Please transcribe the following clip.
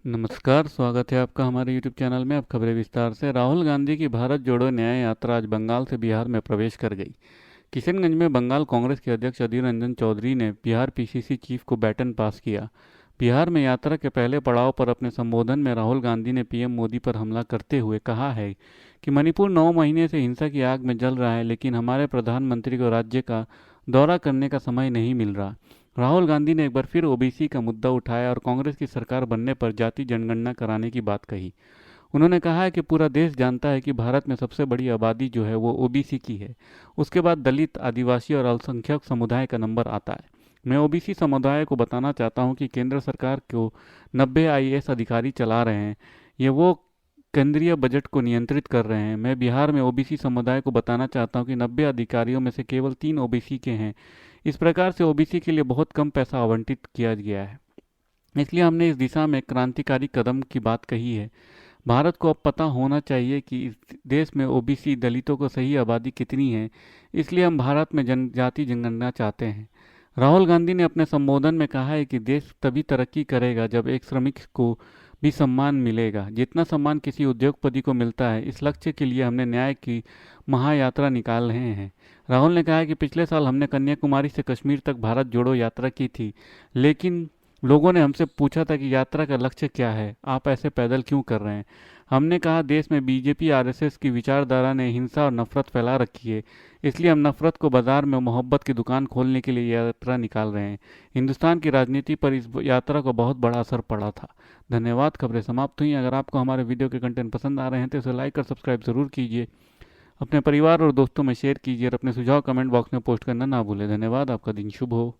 नमस्कार, स्वागत है आपका हमारे YouTube चैनल में। अब खबरें विस्तार से। राहुल गांधी की भारत जोड़ो न्याय यात्रा आज बंगाल से बिहार में प्रवेश कर गई। किशनगंज में बंगाल कांग्रेस के अध्यक्ष अधीर रंजन चौधरी ने बिहार पीसीसी चीफ को बैटन पास किया। बिहार में यात्रा के पहले पड़ाव पर अपने संबोधन में राहुल गांधी ने पीएम मोदी पर हमला करते हुए कहा है कि मणिपुर 9 महीने से हिंसा की आग में जल रहा है, लेकिन हमारे प्रधानमंत्री को राज्य का दौरा करने का समय नहीं मिल रहा। राहुल गांधी ने एक बार फिर ओबीसी का मुद्दा उठाया और कांग्रेस की सरकार बनने पर जाति जनगणना कराने की बात कही। उन्होंने कहा है कि पूरा देश जानता है कि भारत में सबसे बड़ी आबादी जो है वो ओबीसी की है। उसके बाद दलित, आदिवासी और अल्पसंख्यक समुदाय का नंबर आता है। मैं ओबीसी समुदाय को बताना चाहता हूं कि केंद्र सरकार को 90 आईएएस अधिकारी चला रहे हैं। ये वो केंद्रीय बजट को नियंत्रित कर रहे हैं। मैं बिहार में ओबीसी समुदाय को बताना चाहता हूं कि 90 अधिकारियों में से केवल 3 ओबीसी के हैं। इस प्रकार से ओबीसी के लिए बहुत कम पैसा आवंटित किया गया है, इसलिए हमने इस दिशा में क्रांतिकारी कदम की बात कही है। भारत को अब पता होना चाहिए कि इस देश में ओबीसी दलितों को सही आबादी कितनी है, इसलिए हम भारत में जनजाति जनगणना चाहते हैं। राहुल गांधी ने अपने संबोधन में कहा है कि देश तभी तरक्की करेगा जब एक श्रमिक को भी सम्मान मिलेगा, जितना सम्मान किसी उद्योगपति को मिलता है। इस लक्ष्य के लिए हमने न्याय की महायात्रा निकाल रहे हैं। राहुल ने कहा है कि पिछले साल हमने कन्याकुमारी से कश्मीर तक भारत जोड़ो यात्रा की थी, लेकिन लोगों ने हमसे पूछा था कि यात्रा का लक्ष्य क्या है, आप ऐसे पैदल क्यों कर रहे हैं। हमने कहा देश में बीजेपी आरएसएस की विचारधारा ने हिंसा और नफरत फैला रखी है, इसलिए हम नफरत को बाजार में मोहब्बत की दुकान खोलने के लिए यात्रा निकाल रहे हैं। हिंदुस्तान की राजनीति पर इस यात्रा का बहुत बड़ा असर पड़ा था। धन्यवाद। खबरें समाप्त हुई। अगर आपको हमारे वीडियो के कंटेंट पसंद आ रहे हैं तो इसे लाइक और सब्सक्राइब जरूर कीजिए, अपने परिवार और दोस्तों में शेयर कीजिए और अपने सुझाव कमेंट बॉक्स में पोस्ट करना ना भूलें। धन्यवाद। आपका दिन शुभ हो।